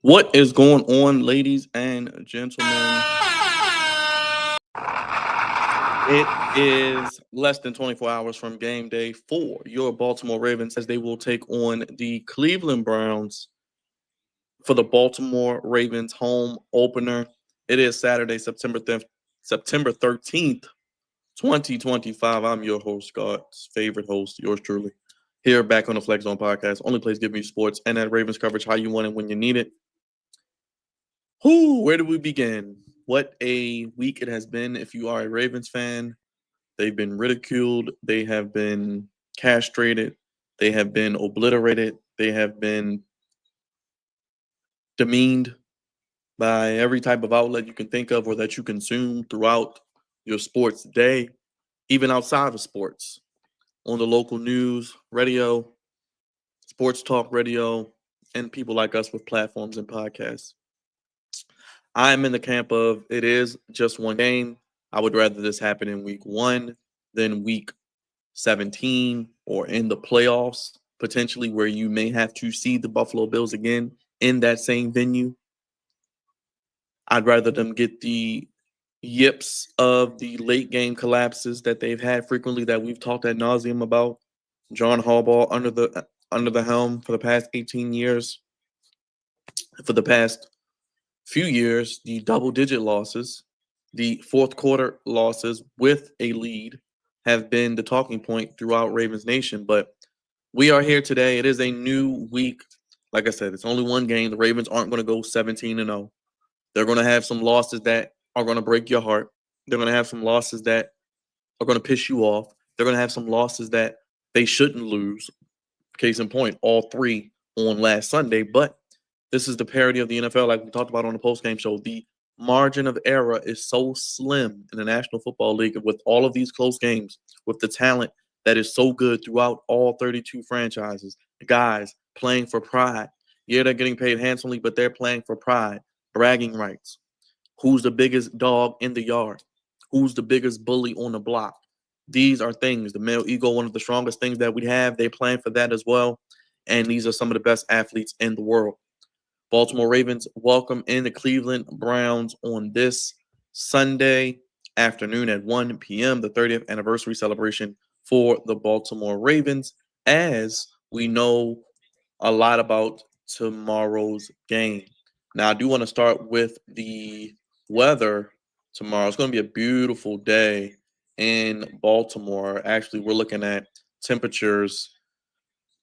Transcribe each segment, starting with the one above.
What is going on, ladies and gentlemen? It is less than 24 hours from game day for your Baltimore Ravens as they will take on the Cleveland Browns for the Baltimore Ravens home opener. It is Saturday, September 13th, 2025. I'm your host, God's favorite host, yours truly, here back on the Flex Zone podcast. Only place giving you sports and that Ravens coverage how you want it when you need it. Where do we begin? What a week it has been if you are a Ravens fan. They've been ridiculed. They have been castrated. They have been obliterated. They have been demeaned by every type of outlet you can think of or that you consume throughout your sports day, even outside of sports, on the local news, radio, sports talk radio, and people like us with platforms and podcasts. I'm in the camp of it is just one game. I would rather this happen in week 1 than week 17 or in the playoffs, potentially, where you may have to see the Buffalo Bills again in that same venue. I'd rather them get the yips of the late game collapses that they've had frequently that we've talked ad nauseum about. John Harbaugh under the helm for the past 18 years. For the past few years, the double-digit losses, the fourth quarter losses with a lead have been the talking point throughout Ravens Nation. But we are here today. It is a new week. Like I said, it's only one game. The Ravens aren't going to go 17-0. They're going to have some losses that are going to break your heart. They're going to have some losses that are going to piss you off. They're going to have some losses that they shouldn't lose. Case in point, all 3 on last Sunday. But this is the parody of the NFL, like we talked about on the postgame show. The margin of error is so slim in the National Football League with all of these close games, with the talent that is so good throughout all 32 franchises. The guys playing for pride. Yeah, they're getting paid handsomely, but they're playing for pride, bragging rights. Who's the biggest dog in the yard? Who's the biggest bully on the block? These are things. The male ego, one of the strongest things that we have. They're playing for that as well. And these are some of the best athletes in the world. Baltimore Ravens welcome in the Cleveland Browns on this Sunday afternoon at 1 p.m., the 30th anniversary celebration for the Baltimore Ravens, as we know a lot about tomorrow's game. Now, I do want to start with the weather tomorrow. It's going to be a beautiful day in Baltimore. Actually, we're looking at temperatures,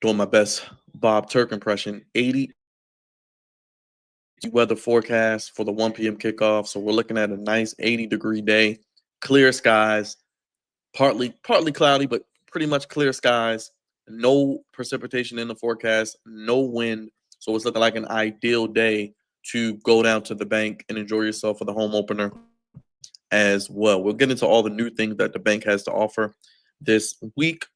doing my best Bob Turk impression, 80 weather forecast for the 1 p.m. kickoff. So we're looking at a nice 80-degree day, clear skies, partly cloudy, but pretty much clear skies. No precipitation in the forecast, no wind. So it's looking like an ideal day to go down to the bank and enjoy yourself for the home opener as well. We'll get into all the new things that the bank has to offer this week.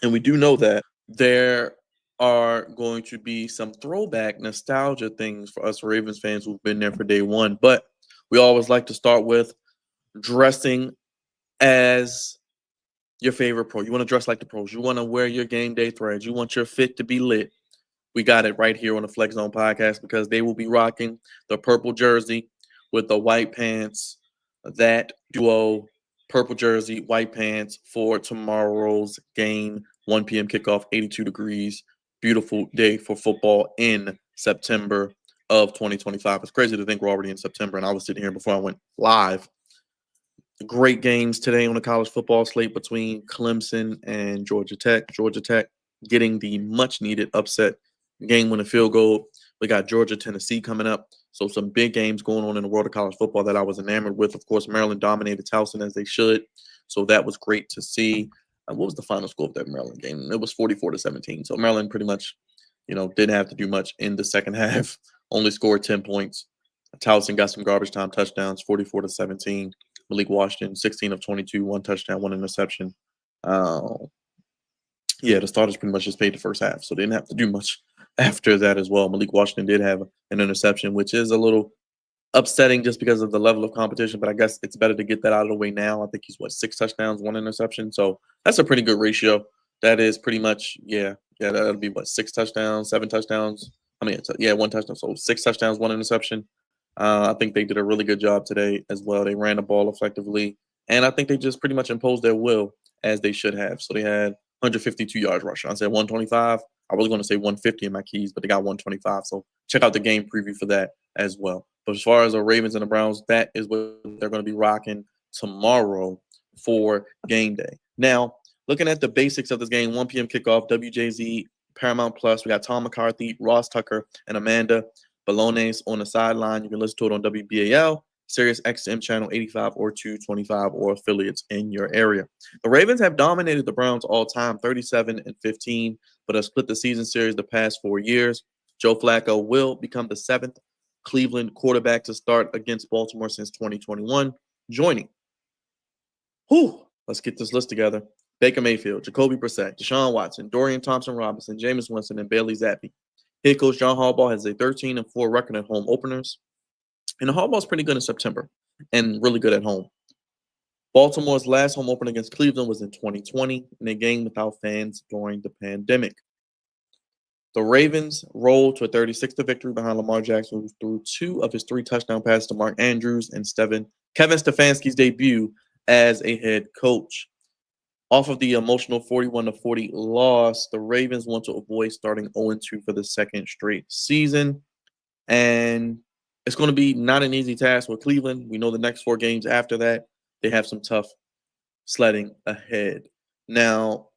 And we do know that there are going to be some throwback nostalgia things for us Ravens fans who've been there for day one. But we always like to start with dressing as your favorite pro. You want to dress like the pros. You want to wear your game day threads. You want your fit to be lit. We got it right here on the Flex Zone podcast because they will be rocking the purple jersey with the white pants. That duo, purple jersey, white pants for tomorrow's game. 1 p.m. kickoff, 82 degrees. Beautiful day for football in September of 2025. It's crazy to think we're already in September, and I was sitting here before I went live. Great games today on the college football slate between Clemson and Georgia Tech. Georgia Tech getting the much-needed upset game winning field goal. We got Georgia, Tennessee coming up. So some big games going on in the world of college football that I was enamored with. Of course, Maryland dominated Towson as they should. So that was great to see. What was the final score of that Maryland game? It was 44-17. So Maryland pretty much, didn't have to do much in the second half. Only scored 10 points. Towson got some garbage time touchdowns, 44-17. Malik Washington, 16 of 22, 1 touchdown, 1 interception. The starters pretty much just paid the first half, so they didn't have to do much after that as well. Malik Washington did have an interception, which is a little upsetting just because of the level of competition, but I guess it's better to get that out of the way now. I think he's, 6 touchdowns, 1 interception, so that's a pretty good ratio. That is pretty much, that'll be, 6 touchdowns, 7 touchdowns? 1 touchdown, so 6 touchdowns, 1 interception. I think they did a really good job today as well. They ran the ball effectively, and I think they just pretty much imposed their will as they should have. So they had 152 yards rushing. I said 125. I was going to say 150 in my keys, but they got 125. So check out the game preview for that as well. But as far as the Ravens and the Browns, that is what they're going to be rocking tomorrow for game day. Now, looking at the basics of this game, 1 p.m. kickoff, WJZ, Paramount Plus. We got Tom McCarthy, Ross Tucker, and Amanda Balones on the sideline. You can listen to it on WBAL, Sirius XM channel 85 or 225 or affiliates in your area. The Ravens have dominated the Browns all time, 37-15, but have split the season series the past 4 years. Joe Flacco will become the 7th Cleveland quarterback to start against Baltimore since 2021, joining. Let's get this list together. Baker Mayfield, Jacoby Brissett, Deshaun Watson, Dorian Thompson-Robinson, Jameis Winston, and Bailey Zappi. Head coach John Harbaugh has a 13-4 record at home openers. And the Harbaugh's pretty good in September and really good at home. Baltimore's last home opener against Cleveland was in 2020 in a game without fans during the pandemic. The Ravens rolled to a 36th victory behind Lamar Jackson, who threw 2 of his 3 touchdown passes to Mark Andrews and Kevin Stefanski's debut as a head coach. Off of the emotional 41-40 loss, the Ravens want to avoid starting 0-2 for the second straight season. And it's going to be not an easy task with Cleveland. We know the next 4 games after that, they have some tough sledding ahead. Now,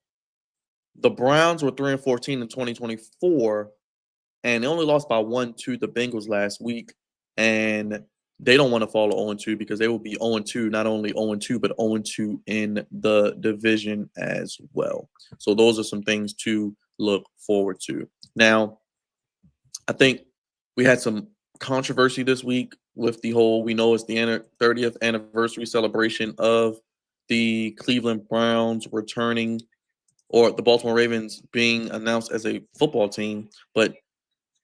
the Browns were 3-14 in 2024, and they only lost by 1 to the Bengals last week. And they don't want to follow 0-2 because they will be 0-2, not only 0-2, but 0-2 in the division as well. So those are some things to look forward to. Now, I think we had some controversy this week with the whole, we know it's the 30th anniversary celebration of the Cleveland Browns returning, or the Baltimore Ravens being announced as a football team, but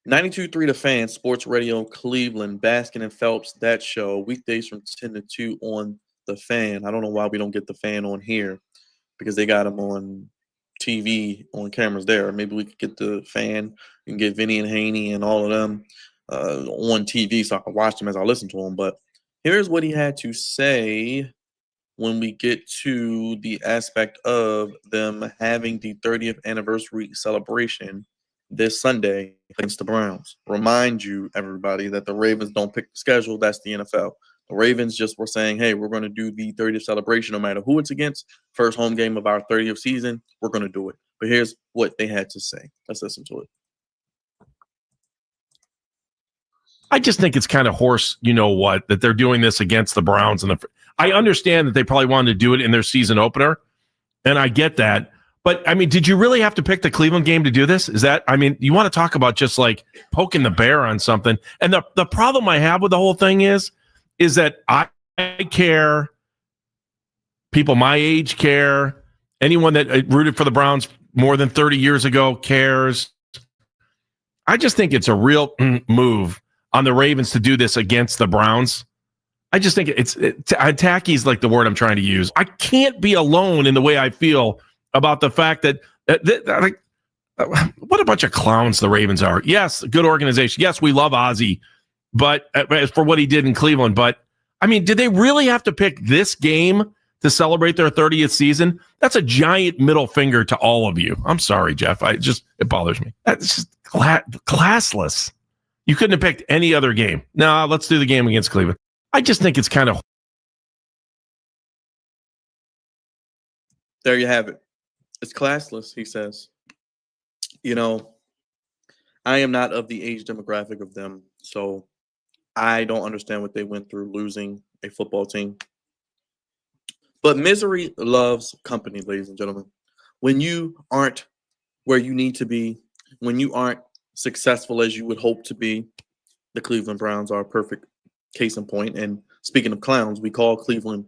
92.3 The Fan, Sports Radio Cleveland, Baskin and Phelps, that show, weekdays from 10 to 2 on The Fan. I don't know why we don't get The Fan on here because they got them on TV, on cameras there. Maybe we could get The Fan and get Vinny and Haney and all of them on TV so I can watch them as I listen to them. But here's what he had to say when we get to the aspect of them having the 30th anniversary celebration this Sunday against the Browns. Remind you, everybody, that the Ravens don't pick the schedule. That's the NFL. The Ravens just were saying, hey, we're going to do the 30th celebration no matter who it's against. First home game of our 30th season, we're going to do it. But here's what they had to say. Let's listen to it. I just think it's kind of horse, that they're doing this against the Browns. I understand that they probably wanted to do it in their season opener, and I get that. But, did you really have to pick the Cleveland game to do this? You want to talk about just like poking the bear on something. And the problem I have with the whole thing is that I care, people my age care, Anyone that rooted for the Browns more than 30 years ago cares. I just think it's a real move on the Ravens to do this against the Browns. I just think tacky is like the word I'm trying to use. I can't be alone in the way I feel about the fact that what a bunch of clowns the Ravens are. Yes, good organization. Yes, we love Ozzie, but for what he did in Cleveland. But I mean, did they really have to pick this game to celebrate their 30th season? That's a giant middle finger to all of you. I'm sorry, Jeff. It bothers me. That's just classless. You couldn't have picked any other game. No, let's do the game against Cleveland. I just think it's kind of. There you have it. It's classless, he says. I am not of the age demographic of them, so I don't understand what they went through losing a football team. But misery loves company, ladies and gentlemen. When you aren't where you need to be, when you aren't successful as you would hope to be, the Cleveland Browns are a perfect case in point. And speaking of clowns, we call Cleveland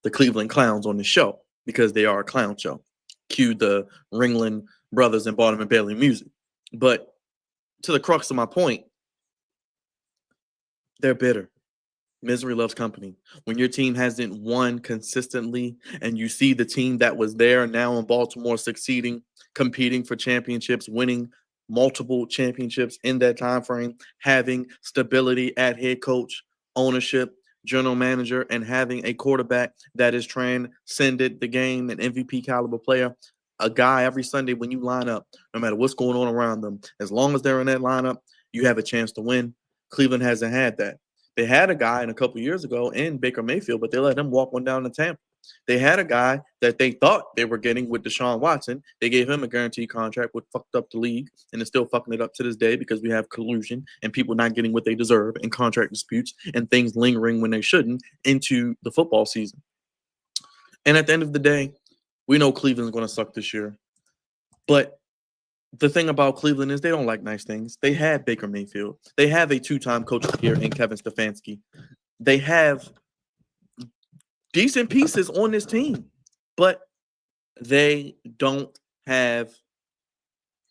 the Cleveland Clowns on the show because they are a clown show. Cue the Ringling Brothers and Barnum and Bailey music. But to the crux of my point, they're bitter. Misery loves company. When your team hasn't won consistently and you see the team that was there now in Baltimore succeeding, competing for championships, winning multiple championships in that time frame, having stability at head coach, ownership, general manager, and having a quarterback that is transcended the game, an MVP caliber player, a guy every Sunday when you line up, no matter what's going on around them, as long as they're in that lineup, you have a chance to win. Cleveland hasn't had that. They had a guy a couple years ago in Baker Mayfield, but they let him walk one down to Tampa. They had a guy that they thought they were getting with Deshaun Watson. They gave him a guaranteed contract, which fucked up the league, and is still fucking it up to this day because we have collusion and people not getting what they deserve and contract disputes and things lingering when they shouldn't into the football season. And at the end of the day, we know Cleveland's going to suck this year. But the thing about Cleveland is they don't like nice things. They had Baker Mayfield. They have a two-time coach of the year in Kevin Stefanski. They have decent pieces on this team, but they don't have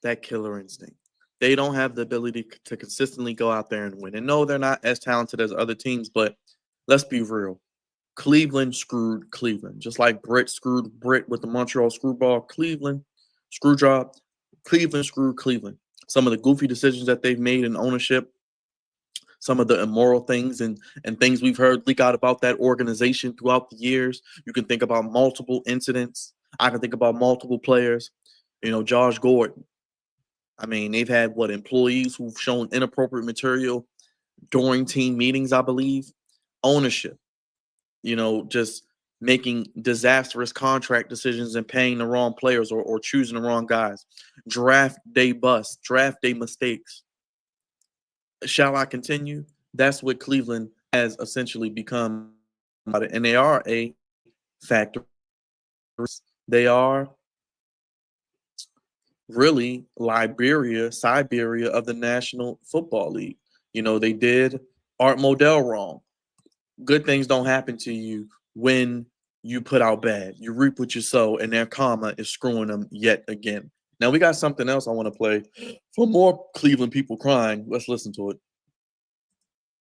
that killer instinct. They don't have the ability to consistently go out there and win. And no, they're not as talented as other teams, but let's be real. Cleveland screwed Cleveland. Just like Britt screwed Britt with the Montreal screwball, Cleveland screwjob. Cleveland screwed Cleveland. Some of the goofy decisions that they've made in ownership, some of the immoral things and things we've heard leak out about that organization throughout the years. You can think about multiple incidents. I can think about multiple players. Josh Gordon. I mean, they've had employees who've shown inappropriate material during team meetings, I believe. Ownership. Just making disastrous contract decisions and paying the wrong players or choosing the wrong guys. Draft day busts, draft day mistakes. Shall I continue? That's what Cleveland has essentially become. And they are a factor. They are really Siberia of the National Football League. They did Art Modell wrong. Good things don't happen to you when you put out bad. You reap what you sow, and their karma is screwing them yet again. Now, we got something else I want to play for more Cleveland people crying. Let's listen to it.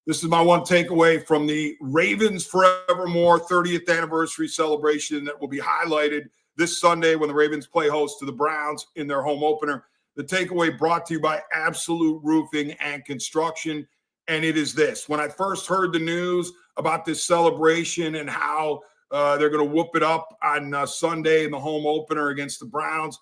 This is my one takeaway from the Ravens Forevermore 30th anniversary celebration that will be highlighted this Sunday when the Ravens play host to the Browns in their home opener. The takeaway brought to you by Absolute Roofing and Construction, and it is this. When I first heard the news about this celebration and how they're going to whoop it up on Sunday in the home opener against the Browns,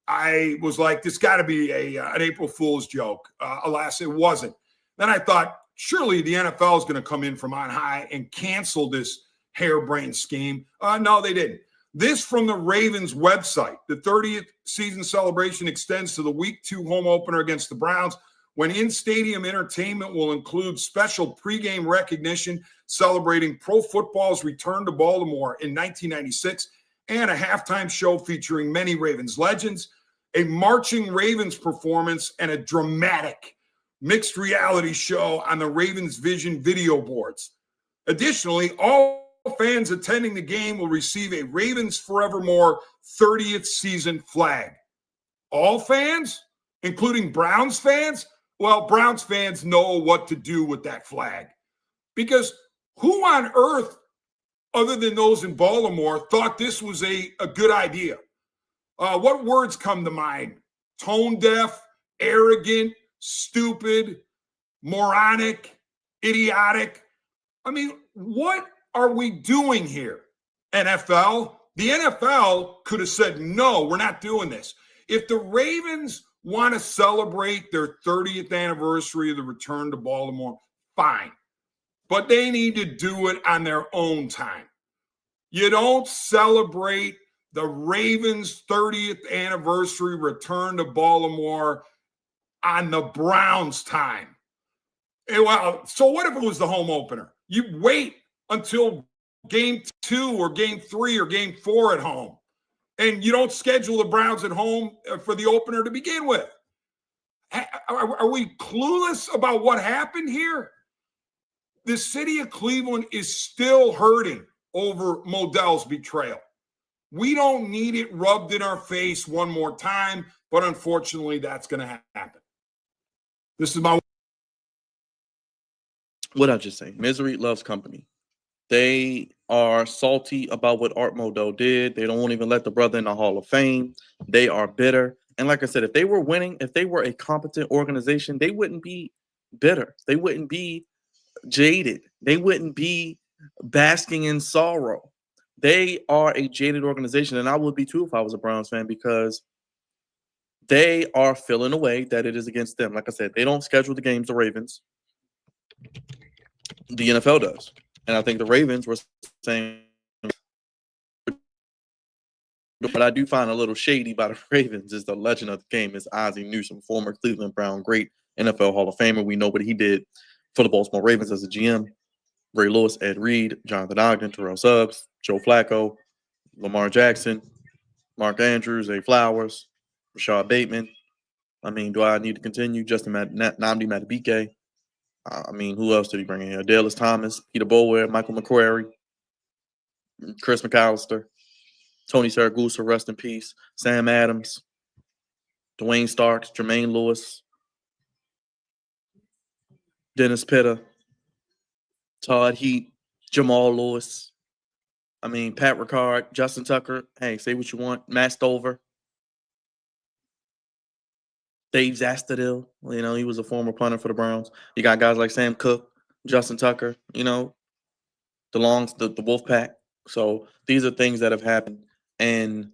I was like, this got to be an April Fool's joke. Alas, it wasn't. Then I thought, surely the NFL is going to come in from on high and cancel this harebrained scheme. No, they didn't. This from the Ravens website. The 30th season celebration extends to the Week 2 home opener against the Browns, when in-stadium entertainment will include special pregame recognition celebrating pro football's return to Baltimore in 1996 and a halftime show featuring many Ravens legends, a marching Ravens performance, and a dramatic mixed reality show on the Ravens Vision video boards. Additionally, all fans attending the game will receive a Ravens Forevermore 30th season flag. All fans, including Browns fans? Well, Browns fans know what to do with that flag. Because who on earth, other than those in Baltimore, thought this was a good idea? What words come to mind? Tone deaf, arrogant, stupid, moronic, idiotic. I mean, what are we doing here? NFL? The NFL could have said, no, we're not doing this. If the Ravens want to celebrate their 30th anniversary of the return to Baltimore, fine. But they need to do it on their own time. You don't celebrate the Ravens' 30th anniversary return to Baltimore on the Browns' time. Well, so what if it was the home opener? You wait until game 2 or game 3 or game 4 at home, and you don't schedule the Browns at home for the opener to begin with. Are we clueless about what happened here? The city of Cleveland is still hurting over Modell's betrayal. We don't need it rubbed in our face one more time, but unfortunately, that's going to happen. This is my... What I just say, misery loves company. They are salty about what Art Modell did. They don't even let the brother in the Hall of Fame. They are bitter. And like I said, if they were winning, if they were a competent organization, they wouldn't be bitter. They wouldn't be jaded. They wouldn't be basking in sorrow. They are a jaded organization, and I would be too if I was a Browns fan, because they are feeling a way that it is against them. Like I said, they don't schedule the games, the Ravens. The NFL does. And I think the Ravens were saying, but I do find a little shady by the Ravens is the legend of the game is Ozzie Newsome, former Cleveland Brown, great NFL Hall of Famer. We know what he did for the Baltimore Ravens as a GM. Ray Lewis, Ed Reed, Jonathan Ogden, Terrell Suggs, Joe Flacco, Lamar Jackson, Mark Andrews, Zay Flowers, Rashad Bateman. I mean, do I need to continue? Justin Nnamdi Madubuike. I mean, who else did he bring in here? Dallas Thomas, Peter Boulware, Michael McCrary, Chris McAllister, Tony Saragusa, rest in peace, Sam Adams, Dwayne Starks, Jermaine Lewis, Dennis Pitta, Todd Heap, Jamal Lewis. I mean, Pat Ricard, Justin Tucker. Hey, say what you want. Matt Stover. Dave Zastadil. You know, he was a former punter for the Browns. You got guys like Sam Cook, Justin Tucker, you know, the Wolf Pack. So these are things that have happened in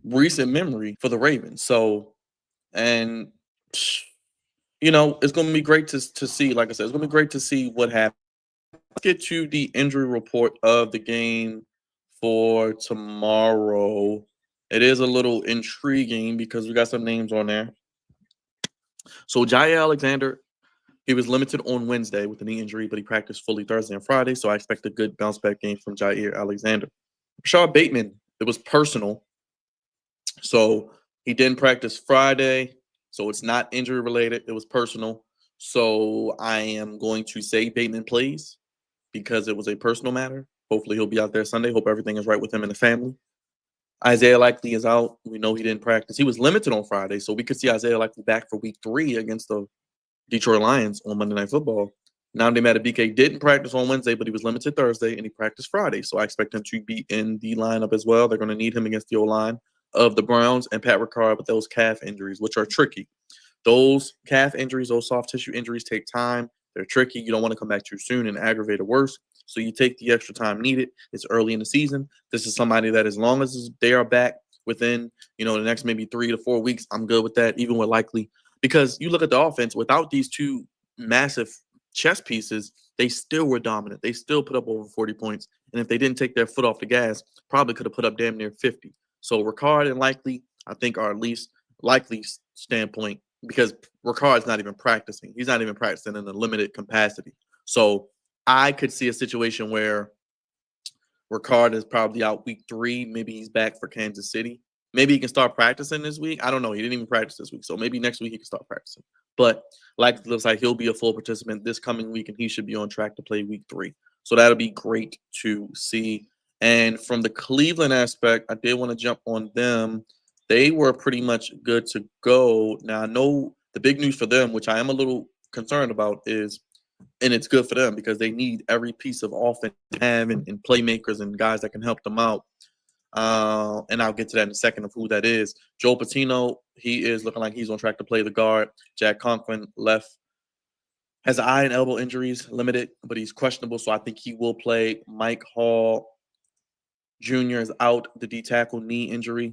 recent memory for the Ravens. So, and, you know, it's going to be great to see, like I said, it's going to be great to see what happens. Let's get to the injury report of the game for tomorrow. It is a little intriguing because we got some names on there. So Jair Alexander, he was limited on Wednesday with a knee injury, but he practiced fully Thursday and Friday. So I expect a good bounce back game from Jair Alexander. Rashad Bateman, it was personal. So he didn't practice Friday. So it's not injury related. It was personal. So I am going to say Bateman plays because it was a personal matter. Hopefully he'll be out there Sunday. Hope everything is right with him and the family. Isaiah Likely is out. We know he didn't practice. He was limited on Friday, so we could see Isaiah Likely back for week 3 against the Detroit Lions on Monday Night Football. Nnamdi Madubuike didn't practice on Wednesday, but he was limited Thursday, and he practiced Friday. So I expect him to be in the lineup as well. They're going to need him against the O-line of the Browns and Pat Ricard with those calf injuries, which are tricky. Those calf injuries, those soft tissue injuries take time. They're tricky. You don't want to come back too soon and aggravate it worse. So you take the extra time needed. It's early in the season. This is somebody that as long as they are back within, you know, the next maybe 3 to 4 weeks, I'm good with that, even with Likely. Because you look at the offense, without these two massive chess pieces, they still were dominant. They still put up over 40 points. And if they didn't take their foot off the gas, probably could have put up damn near 50. So Ricard and Likely, I think, are at least Likely's standpoint, because Ricard's not even practicing. He's not even practicing in a limited capacity. So I could see a situation where Ricard is probably out week 3. Maybe he's back for Kansas City. Maybe he can start practicing this week. I don't know. He didn't even practice this week. So maybe next week he can start practicing. But like it looks like he'll be a full participant this coming week, and he should be on track to play week 3. So that'll be great to see. And from the Cleveland aspect, I did want to jump on them. They were pretty much good to go. Now, I know the big news for them, which I am a little concerned about, is, and it's good for them because they need every piece of offense to have and playmakers and guys that can help them out. And I'll get to that in a second of who that is. Joe Patino, he is looking like he's on track to play the guard. Jack Conklin left, has eye and elbow injuries, limited, but he's questionable, so I think he will play. Mike Hall Jr. is out, the D tackle knee injury.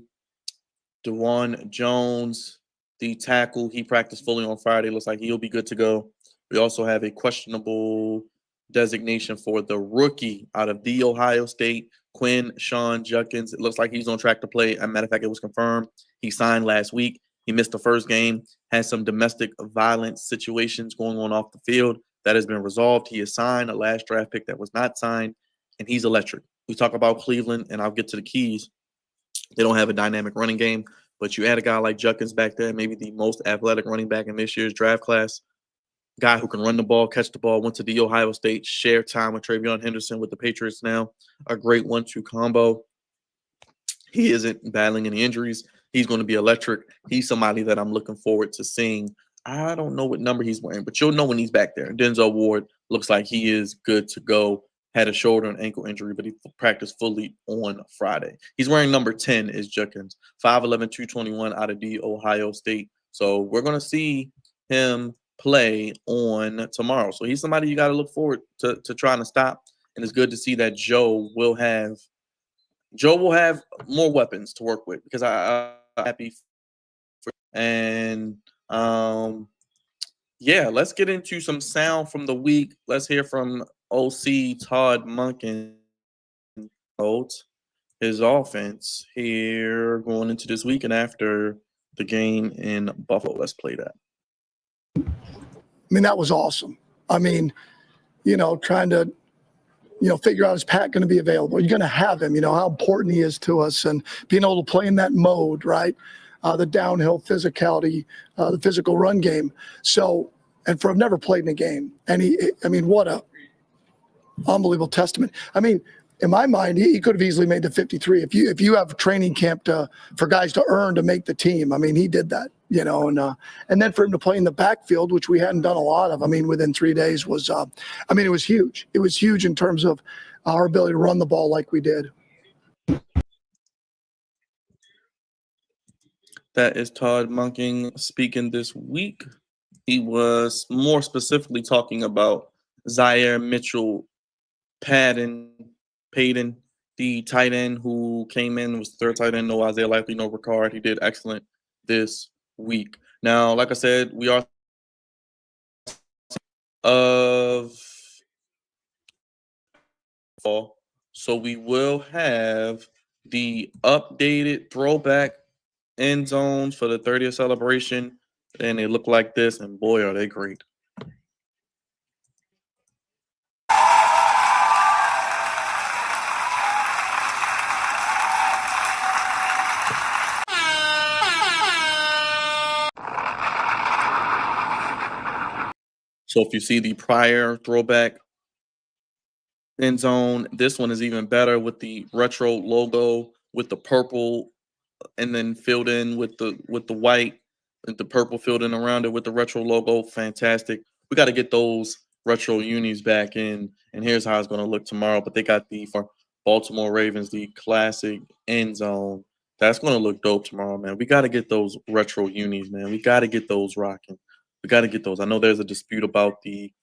Dewan Jones, the tackle, he practiced fully on Friday. Looks like he'll be good to go. We also have a questionable designation for the rookie out of the Ohio State, Quinn Sean Judkins. It looks like he's on track to play. As a matter of fact, it was confirmed. He signed last week. He missed the first game, had some domestic violence situations going on off the field. That has been resolved. He is signed, a last draft pick that was not signed, and he's electric. We talk about Cleveland, and I'll get to the keys. They don't have a dynamic running game, but you add a guy like Judkins back there, maybe the most athletic running back in this year's draft class, guy who can run the ball, catch the ball, went to the Ohio State, shared time with Travion Henderson with the Patriots now, a great 1-2 combo. He isn't battling any injuries. He's going to be electric. He's somebody that I'm looking forward to seeing. I don't know what number he's wearing, but you'll know when he's back there. Denzel Ward looks like he is good to go. Had a shoulder and ankle injury, but he practiced fully on Friday. He's wearing number 10 is Judkins, 5'11", 221 out of the Ohio State. So we're going to see him play on tomorrow. So he's somebody you got to look forward to trying to stop. And it's good to see that Joe will have more weapons to work with because I'm happy for. And yeah, let's get into some sound from the week. Let's hear from OC Todd Monken, his offense here going into this week and after the game in Buffalo. Let's play that. I mean, that was awesome. I mean, trying to, figure out, is Pat going to be available? You're going to have him, how important he is to us and being able to play in that mode, right? The downhill physicality, the physical run game. So, and for I've never played in a game. And what a unbelievable testament. I mean, in my mind, he could have easily made the 53. If you have training camp for guys to earn to make the team, I mean, he did that, and then for him to play in the backfield, which we hadn't done a lot of, I mean, within 3 days was, it was huge. It was huge in terms of our ability to run the ball like we did. That is Todd Monken speaking this week. He was more specifically talking about Zaire Mitchell Payton, the tight end who came in, was the third tight end, no Isaiah Likely, no Ricard. He did excellent this week. Now, like I said, we are of fall, so we will have the updated throwback end zones for the 30th celebration, and they look like this, and boy, are they great. So if you see the prior throwback end zone, this one is even better with the retro logo, with the purple, and then filled in with the white, and the purple filled in around it with the retro logo. Fantastic. We got to get those retro unis back in, and here's how it's going to look tomorrow. But they got the for Baltimore Ravens, the classic end zone. That's going to look dope tomorrow, man. We got to get those retro unis, man. We got to get those rocking. We got to get those. I know there's a dispute about the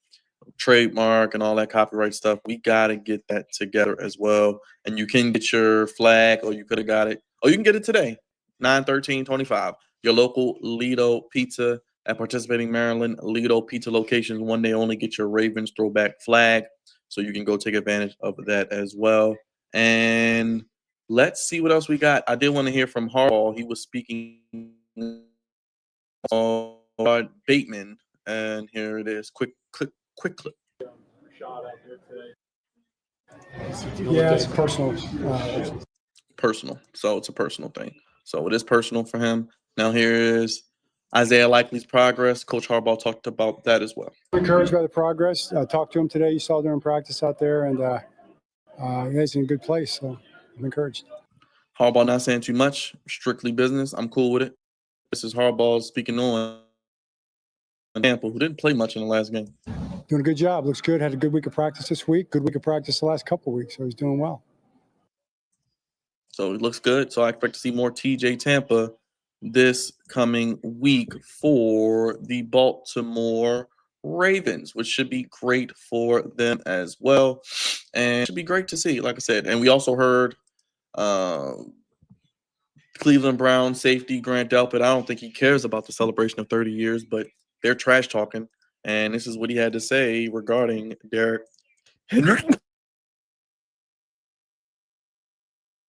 trademark and all that copyright stuff. We got to get that together as well. And you can get your flag, or you could have got it. Oh, you can get it today, 9/13/25. Your local Lido Pizza at participating Maryland Lido Pizza locations. One day only, get your Ravens throwback flag. So you can go take advantage of that as well. And let's see what else we got. I did want to hear from Harbaugh. He was speaking on Bateman, and here it is. Quick clip. Yeah, it's personal. Personal. So it's a personal thing. So it is personal for him. Now here is Isaiah Likely's progress. Coach Harbaugh talked about that as well. Encouraged by the progress. I talked to him today. You saw during practice out there, and he's in a good place. So I'm encouraged. Harbaugh not saying too much, strictly business. I'm cool with it. This is Harbaugh speaking on Tampa, who didn't play much in the last game. Doing a good job. Looks good. Had a good week of practice this week. Good week of practice the last couple of weeks. So he's doing well. So it looks good. So I expect to see more TJ Tampa this coming week for the Baltimore Ravens, which should be great for them as well. And it should be great to see, like I said. And we also heard Cleveland Browns safety Grant Delpit. I don't think he cares about the celebration of 30 years, but they're trash talking. And this is what he had to say regarding Derrick Henry.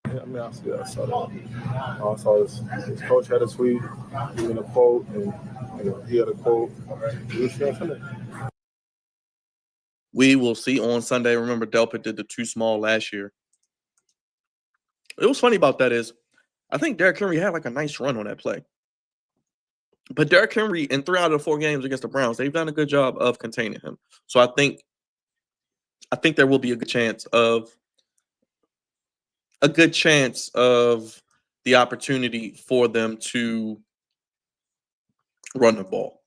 I saw that. I saw his coach had a tweet, even a quote, and he had a quote. We will see on Sunday. Remember, Delpit did the too small last year. It was funny about that is, I think Derrick Henry had like a nice run on that play. But Derrick Henry, in 3 out of the 4 games against the Browns, they've done a good job of containing him. So I think there will be a good chance of the opportunity for them to run the ball.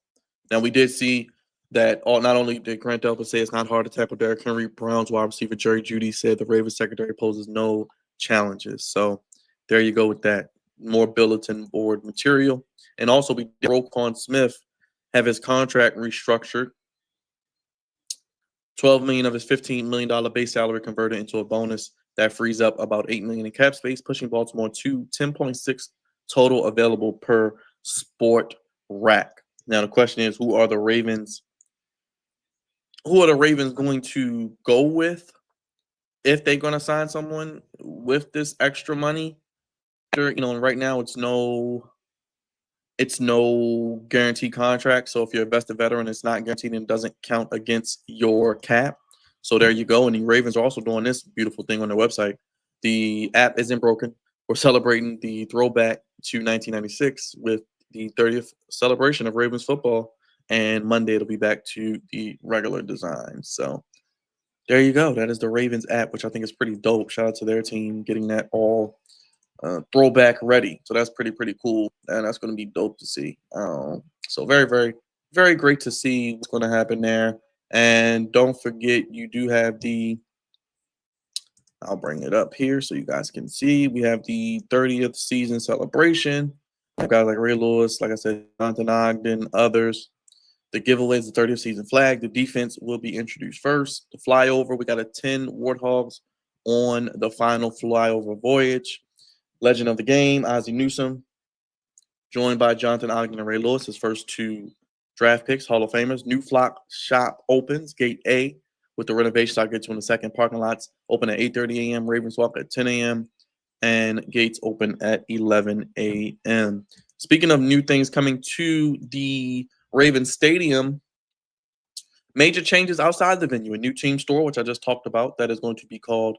Now, we did see that not only did Grant Delpit say it's not hard to tackle Derrick Henry, Browns wide receiver Jerry Jeudy said the Ravens secondary poses no challenges. So there you go with that. More bulletin board material. And also, we did Roquan Smith have his contract restructured. $12 million of his $15 million base salary converted into a bonus that frees up about $8 million in cap space, pushing Baltimore to 10.6 total available per sport rack. Now the question is, who are the Ravens going to go with if they're going to sign someone with this extra money? And right now it's no guaranteed contract. So if you're a vested veteran, it's not guaranteed and doesn't count against your cap. So there you go. And the Ravens are also doing this beautiful thing on their website. The app isn't broken. We're celebrating the throwback to 1996 with the 30th celebration of Ravens football. And Monday it'll be back to the regular design. So there you go. That is the Ravens app, which I think is pretty dope. Shout out to their team getting that all throwback ready. So that's pretty cool. And that's going to be dope to see. So very, very, very great to see what's going to happen there. And don't forget, you do have I'll bring it up here so you guys can see. We have the 30th season celebration. I've got like Ray Lewis, like I said, Jonathan Ogden, others. The giveaway is the 30th season flag. The defense will be introduced first. The flyover, we got 10 Warthogs on the final flyover voyage. Legend of the game, Ozzie Newsome, joined by Jonathan Ogden and Ray Lewis, his first 2 draft picks, Hall of Famers. New Flock shop opens, Gate A, with the renovations I'll get to in a second. Parking lots open at 8:30 a.m., Ravens Walk at 10 a.m., and gates open at 11 a.m. Speaking of new things coming to the Ravens Stadium, major changes outside the venue. A new team store, which I just talked about, that is going to be called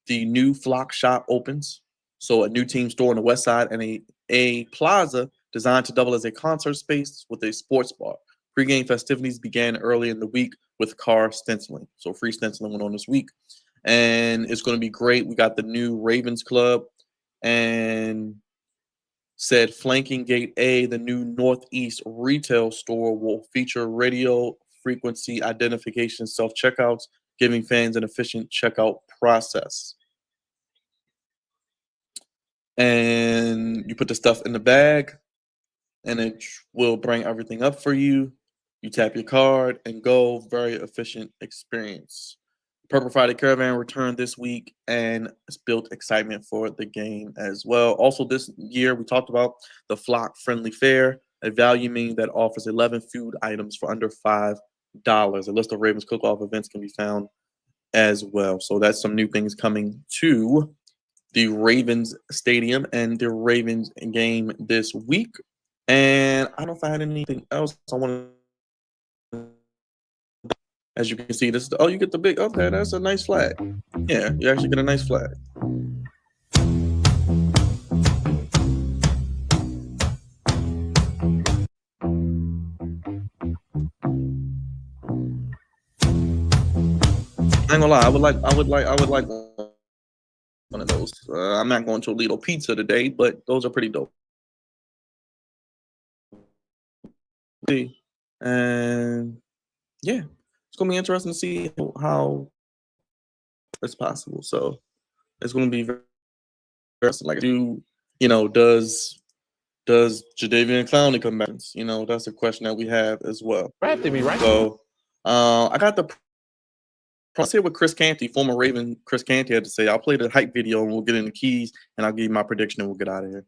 the New Flock Shop opens. So a new team store on the west side and a plaza designed to double as a concert space with a sports bar. Pre-game festivities began early in the week with car stenciling. So free stenciling went on this week. And it's going to be great. We got the new Ravens Club and said flanking Gate A, the new Northeast retail store will feature radio frequency identification self-checkouts, giving fans an efficient checkout process. And you put the stuff in the bag, and it will bring everything up for you. You tap your card and go. Very efficient experience. Purple Friday Caravan returned this week, and it's built excitement for the game as well. Also this year, we talked about the Flock Friendly Fare, a value menu that offers 11 food items for under $5. A list of Ravens cook-off events can be found as well. So that's some new things coming to the Ravens Stadium and the Ravens game this week. And I don't know if I had anything else I want to. As you can see, this is you get the big. Okay, that's a nice flag. Yeah, you actually get a nice flag. I ain't gonna lie. I would like one of those. I'm not going to Alito Pizza today, but those are pretty dope. And yeah, it's gonna be interesting to see how it's possible. So it's gonna be very interesting. Like, does Jadeveon Clowney come back? That's a question that we have as well. Drafted me, right? So I got the. Let's hear what Chris Canty, former Raven Chris Canty, had to say. I'll play the hype video and we'll get in the keys and I'll give you my prediction and we'll get out of here.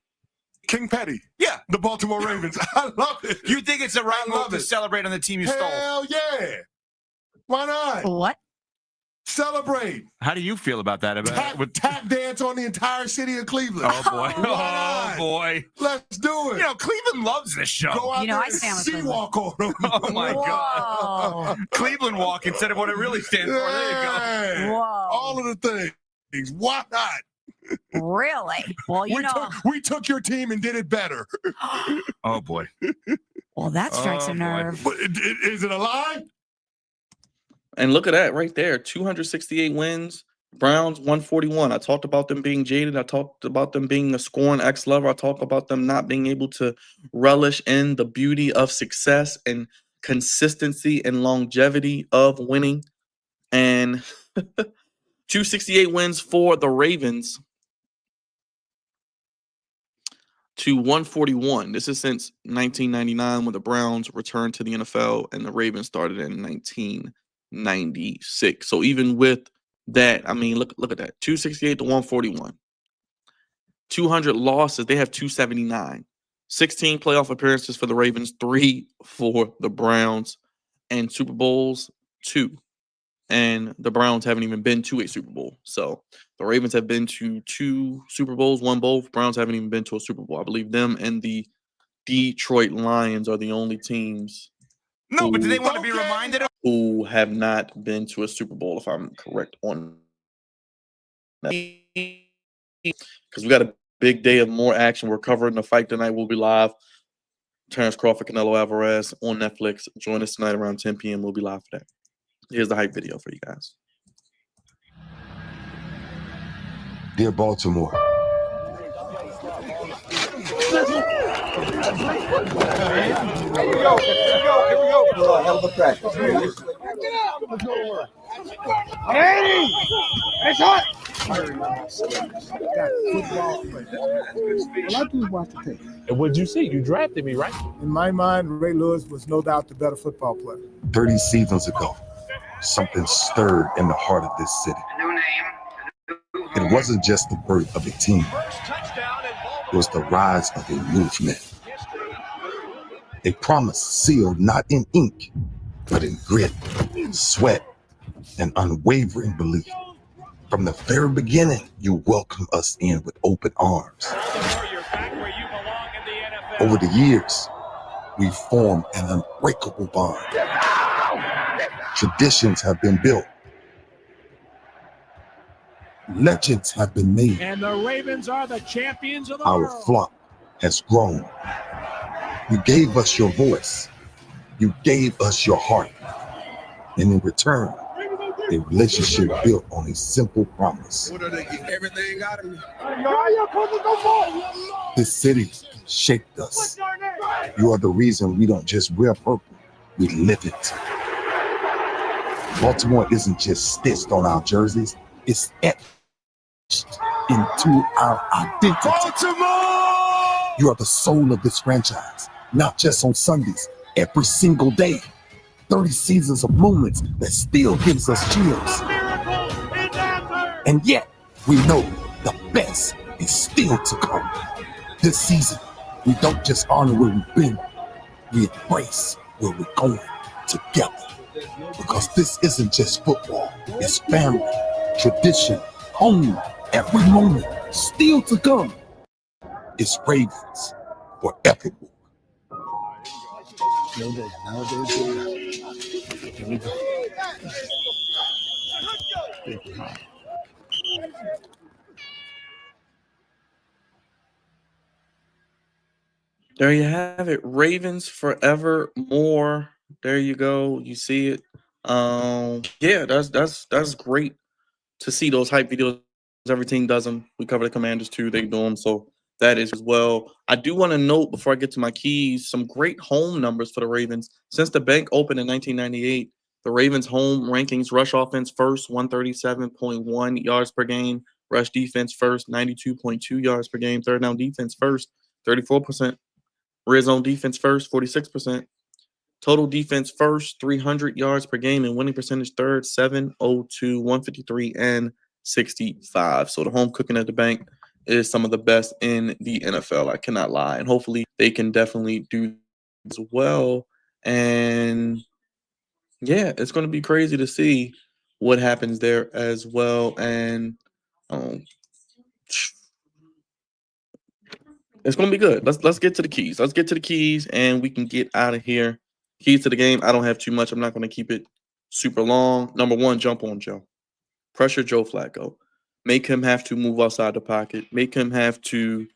King Petty. Yeah. The Baltimore Ravens. I love it. You think it's the right move to celebrate on the team you stole? Hell yeah. Why not? What? Celebrate. How do you feel about that? Tap dance on the entire city of Cleveland. Oh, boy. Why Oh, boy. Let's do it. Cleveland loves this show. Go out You know, there I and stand with sea Cleveland. walk on them. Oh, my God. Whoa. Cleveland walk instead of what it really stands for. There you go. Yeah. Whoa. All of the things. Why not? Really? Well, We took your team and did it better. Oh, boy. well, that strikes Oh, a boy. nerve. But is it a lie? And look at that right there, 268 wins. Browns 141. I talked about them being jaded. I talked about them being a scoring ex-lover. I talked about them not being able to relish in the beauty of success and consistency and longevity of winning. And 268 wins for the Ravens to 141. This is since 1999 when the Browns returned to the NFL and the Ravens started in 1996. So even with that, I mean, look at that. 268 to 141. 200 losses. They have 279. 16 playoff appearances for the Ravens, 3 for the Browns, and Super Bowls, 2. And the Browns haven't even been to a Super Bowl. So the Ravens have been to 2 Super Bowls, 1 bowl. Browns haven't even been to a Super Bowl. I believe them and the Detroit Lions are the only teams No, but do they want to be reminded of? who have not been to a Super Bowl, if I'm correct on that. Because we got a big day of more action. We're covering the fight tonight. We'll be live. Terrence Crawford, Canelo Alvarez on Netflix. Join us tonight around 10 p.m. We'll be live for that. Here's the hype video for you guys. Dear Baltimore, And what'd you see? You drafted me, right? In my mind, Ray Lewis was no doubt the better football player. 30 seasons ago, something stirred in the heart of this city. It wasn't just the birth of a team. It was the rise of a movement. A promise sealed not in ink, but in grit, sweat, and unwavering belief. From the very beginning, you welcomed us in with open arms. Over the years, we formed an unbreakable bond. Traditions have been built. Legends have been made. And the Ravens are the champions of the Our world. flock has grown. You gave us your voice. You gave us your heart. And in return, a relationship built on a simple promise. Everything got him. This city shaped us. You are the reason we don't just wear purple, we live it. Baltimore isn't just stitched on our jerseys, it's etched into our identity. Baltimore! You are the soul of this franchise, not just on Sundays, every single day. 30 seasons of moments that still gives us chills. And yet, we know the best is still to come. This season, we don't just honor where we've been, we embrace where we're going together. Because this isn't just football, it's family, tradition, home, every moment still to come. It's Ravens forever. There you have it. Ravens forevermore. There you go. You see it. Yeah, that's great to see those hype videos. Every team does them. We cover the Commanders too. They do them. So that is as well. I do want to note before I get to my keys, some great home numbers for the Ravens. Since the bank opened in 1998, the Ravens home rankings: rush offense first, 137.1 yards per game. Rush defense first, 92.2 yards per game. Third down defense first, 34%. Red zone defense first, 46%. Total defense first, 300 yards per game, and winning percentage third, 702, 153, and 65. So the home cooking at the bank is some of the best in the NFL. I cannot lie. And hopefully they can definitely do as well. And yeah, it's going to be crazy to see what happens there as well. And um, it's going to be good. Let's get to the keys. Let's get to the keys, and we can get out of here. Keys to the game. I don't have too much. I'm not going to keep it super long. Number one, jump on Joe. Pressure Joe Flacco. Make him have to move outside the pocket. Make him have to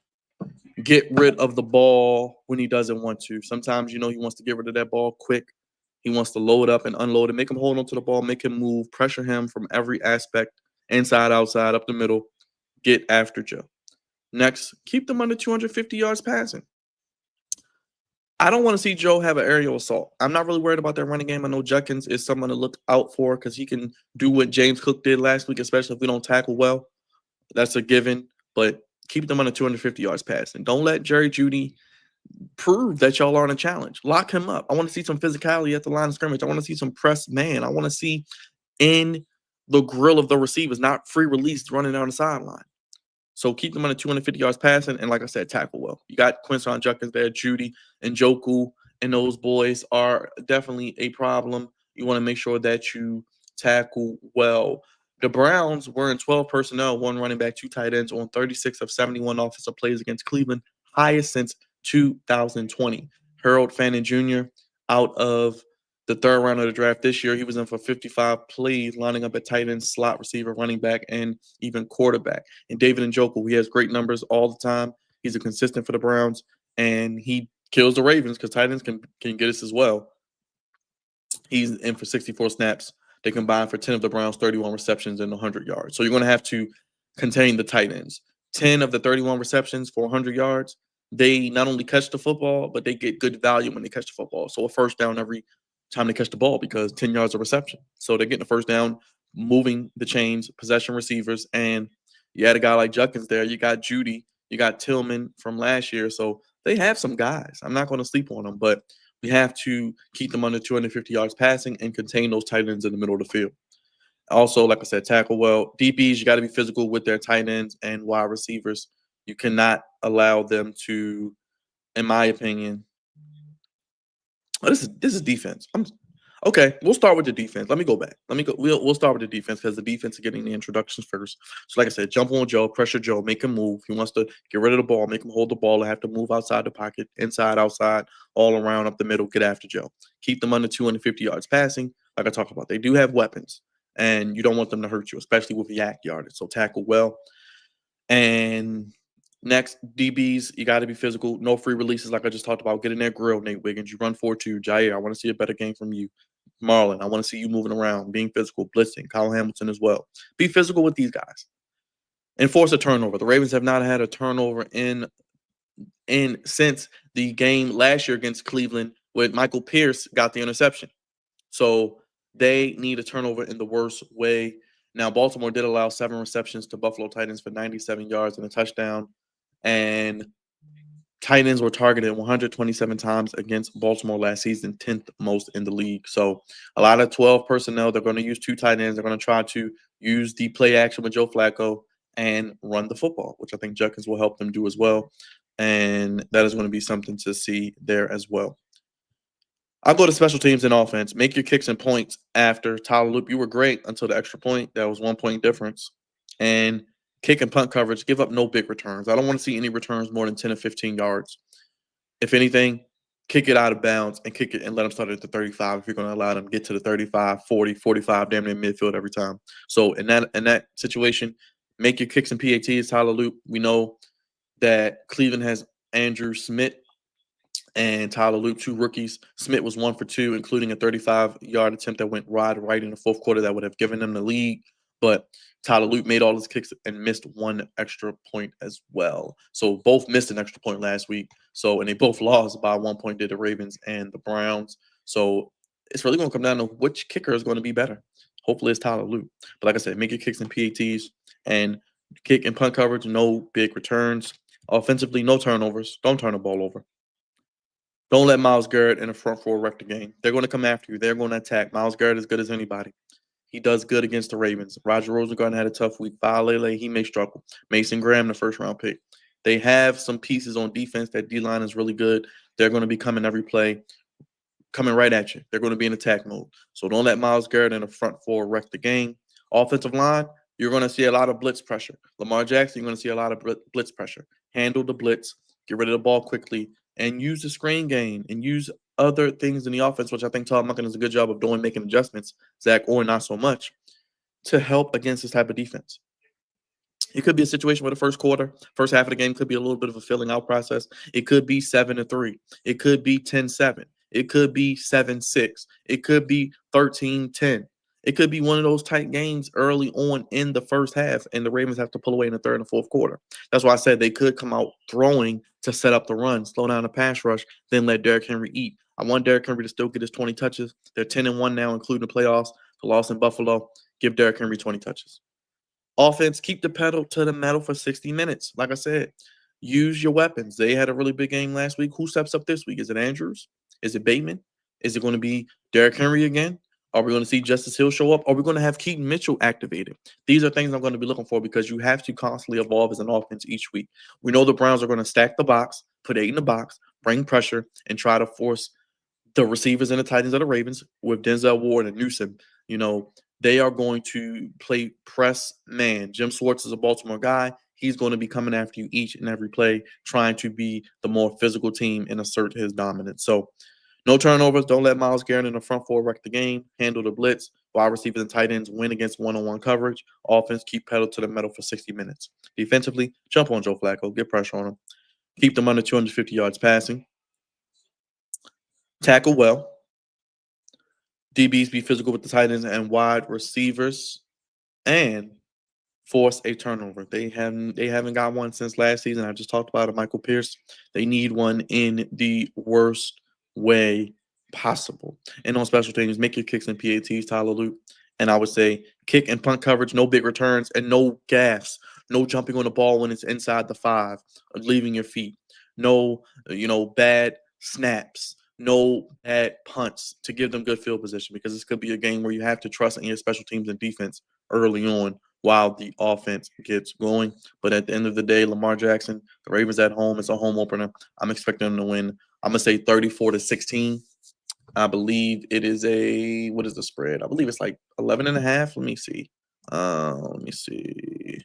get rid of the ball when he doesn't want to. Sometimes, he wants to get rid of that ball quick. He wants to load up and unload it. Make him hold on to the ball. Make him move. Pressure him from every aspect, inside, outside, up the middle. Get after Joe. Next, keep them under 250 yards passing. I don't want to see Joe have an aerial assault. I'm not really worried about that running game. I know Judkins is someone to look out for because he can do what James Cook did last week, especially if we don't tackle well. That's a given. But keep them under 250 yards passing. Don't let Jerry Jeudy prove that y'all aren't a challenge. Lock him up. I want to see some physicality at the line of scrimmage. I want to see some press man. I want to see in the grill of the receivers, not free release running down the sideline. So keep them under 250 yards passing, and like I said, tackle well. You got Quinshon Judkins there, Jeudy and Njoku, and those boys are definitely a problem. You want to make sure that you tackle well. The Browns were in 12 personnel, one running back, two tight ends on 36 of 71 offensive plays against Cleveland, highest since 2020. Harold Fannin Jr. out of the third round of the draft this year. He was in for 55 plays, lining up at tight end, slot receiver, running back, and even quarterback. And David Njoku, he has great numbers all the time. He's a consistent for the Browns, and he kills the Ravens because tight ends can get us as well. He's in for 64 snaps. They combined for 10 of the Browns' 31 receptions and 100 yards. So you're going to have to contain the tight ends. 10 of the 31 receptions for 100 yards. They not only catch the football, but they get good value when they catch the football. So a first down every time they catch the ball because 10 yards of reception. So they're getting the first down, moving the chains, possession receivers, and you had a guy like Judkins there. You got Jeudy, you got Tillman from last year. So they have some guys. I'm not going to sleep on them, but we have to keep them under 250 yards passing and contain those tight ends in the middle of the field. Also, like I said, tackle well. DBs, you got to be physical with their tight ends and wide receivers. You cannot allow them to, in my opinion, this is defense. Okay. We'll start with the defense. Let me go back. We'll start with the defense because the defense is getting the introductions first. So, like I said, jump on Joe, pressure Joe, make him move. He wants to get rid of the ball, make him hold the ball, and have to move outside the pocket, inside, outside, all around, up the middle. Get after Joe. Keep them under 250 yards passing. Like I talked about, they do have weapons, and you don't want them to hurt you, especially with yak yardage. So tackle well. And next, DBs, you got to be physical. No free releases like I just talked about. Get in there, grill, Nate Wiggins. You run 4-2. Jair, I want to see a better game from you. Marlon, I want to see you moving around, being physical, blitzing. Kyle Hamilton as well. Be physical with these guys. Enforce a turnover. The Ravens have not had a turnover in since the game last year against Cleveland where Michael Pierce got the interception. So they need a turnover in the worst way. Now, Baltimore did allow 7 receptions to Buffalo Titans for 97 yards and a touchdown. And tight ends were targeted 127 times against Baltimore last season, 10th most in the league. So a lot of 12 personnel. They're going to use 2 tight ends. They're going to try to use the play action with Joe Flacco and run the football, which I think Judkins will help them do as well. And that is going to be something to see there as well. I'll go to special teams and offense. Make your kicks and points after. Tyler Loop, you were great until the extra point. That was 1 point difference. And kick and punt coverage, give up no big returns. I don't want to see any returns more than 10 or 15 yards. If anything, kick it out of bounds and kick it and let them start at the 35 if you're going to allow them to get to the 35, 40, 45, damn near midfield every time. So in that situation, make your kicks and PATs, Tyler Loop. We know that Cleveland has Andrew Smith and Tyler Luke, 2 rookies. Smith was 1 for 2, including a 35-yard attempt that went right in the fourth quarter that would have given them the lead. But Tyler Luke made all his kicks and missed 1 extra point as well. So both missed an extra point last week. So, and they both lost by 1 point, did the Ravens and the Browns. So it's really going to come down to which kicker is going to be better. Hopefully it's Tyler Luke. But like I said, make your kicks and PATs and kick and punt coverage, no big returns. Offensively, no turnovers. Don't turn the ball over. Don't let Myles Garrett in the front four wreck the game. They're going to come after you. They're going to attack. Myles Garrett is good as anybody. He does good against the Ravens. Roger Rosengarten had a tough week. Lele, he may struggle. Mason Graham, the first-round pick. They have some pieces on defense. That D-line is really good. They're going to be coming every play, coming right at you. They're going to be in attack mode. So don't let Myles Garrett in the front four wreck the game. Offensive line, you're going to see a lot of blitz pressure. Lamar Jackson, you're going to see a lot of blitz pressure. Handle the blitz. Get rid of the ball quickly. And use the screen game and use other things in the offense, which I think Todd Monken does a good job of doing, making adjustments. Zach Orr, not so much, to help against this type of defense. It could be a situation where the first half of the game could be a little bit of a filling out process. It could be 7-3. It could be 10-7. It could be 7-6. It could be 13-10. It could be one of those tight games early on in the first half, and the Ravens have to pull away in the third and fourth quarter. That's why I said they could come out throwing to set up the run, slow down the pass rush, then let Derrick Henry eat. I want Derrick Henry to still get his 20 touches. They're 10-1 now, including the playoffs. The loss in Buffalo. Give Derrick Henry 20 touches. Offense, keep the pedal to the metal for 60 minutes. Like I said, use your weapons. They had a really big game last week. Who steps up this week? Is it Andrews? Is it Bateman? Is it going to be Derrick Henry again? Are we going to see Justice Hill show up? Are we going to have Keaton Mitchell activated? These are things I'm going to be looking for because you have to constantly evolve as an offense each week. We know the Browns are going to stack the box, put 8 in the box, bring pressure, and try to force the receivers and the tight ends of the Ravens with Denzel Ward and Newsom. They are going to play press man. Jim Schwartz is a Baltimore guy. He's going to be coming after you each and every play, trying to be the more physical team and assert his dominance. So, no turnovers. Don't let Myles Garrett in the front four wreck the game. Handle the blitz. Wide receivers and tight ends win against one-on-one coverage. Offense, keep pedal to the metal for 60 minutes. Defensively, jump on Joe Flacco. Get pressure on him. Keep them under 250 yards passing. Tackle well. DBs be physical with the tight ends and wide receivers. And force a turnover. They haven't got one since last season. I just talked about it, Michael Pierce. They need one in the worst way possible. And on special teams, make your kicks and PATs, Tyler Luke. And I would say kick and punt coverage, no big returns, and no gaffes. No jumping on the ball when it's inside the 5, or leaving your feet. No, bad snaps. No bad punts to give them good field position, because this could be a game where you have to trust in your special teams and defense early on while the offense gets going. But at the end of the day, Lamar Jackson, the Ravens at home, it's a home opener. I'm expecting them to win. I'm going to say 34-16. I believe it is what is the spread? I believe it's like 11.5. Let me see. Let me see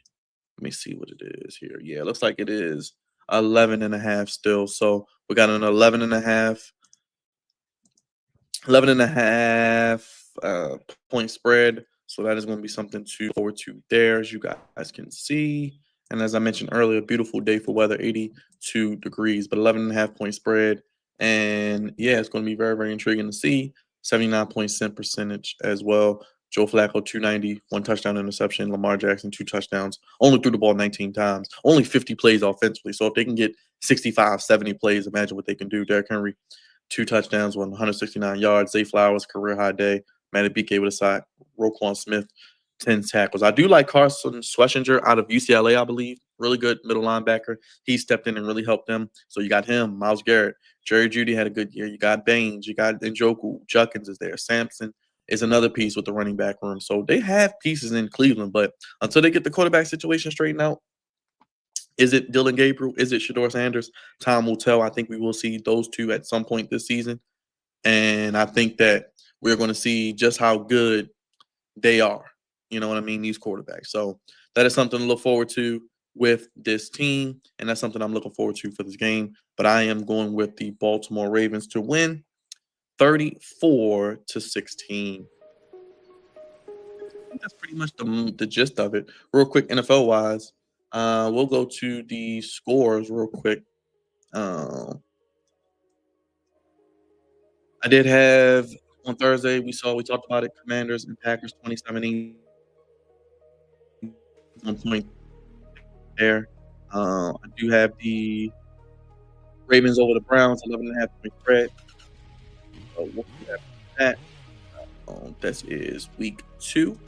what it is here. Yeah, it looks like it is 11.5 still. So we got an 11.5 point spread. So that is going to be something to look forward to there, as you guys can see. And as I mentioned earlier, beautiful day for weather, 82 degrees, but 11.5 point spread. And yeah, it's going to be very, very intriguing to see. 79% percentage as well. Joe Flacco, 290, 1 touchdown interception. Lamar Jackson, 2 touchdowns. Only threw the ball 19 times. Only 50 plays offensively. So if they can get 65, 70 plays, imagine what they can do. Derrick Henry, 2 touchdowns, 169 yards. Zay Flowers, career high day. Matty BK with a sack. Roquan Smith, 10 tackles. I do like Carson Schlesinger out of UCLA, I believe. Really good middle linebacker. He stepped in and really helped them. So you got him, Myles Garrett. Jerry Jeudy had a good year. You got Baines. You got Njoku. Judkins is there. Sampson is another piece with the running back room. So they have pieces in Cleveland, but until they get the quarterback situation straightened out, is it Dylan Gabriel? Is it Shedeur Sanders? Time will tell. I think we will see those two at some point this season. And I think that we're going to see just how good they are. You know what I mean? These quarterbacks. So that is something to look forward to with this team. And that's something I'm looking forward to for this game. But I am going with the Baltimore Ravens to win 34-16. I think that's pretty much the gist of it. Real quick, NFL-wise, we'll go to the scores real quick. I did have on Thursday. We talked about it. Commanders and Packers 27-8 1 point there. I do have the Ravens over the Browns 11.5 point spread. So we'll have that. This is week 2.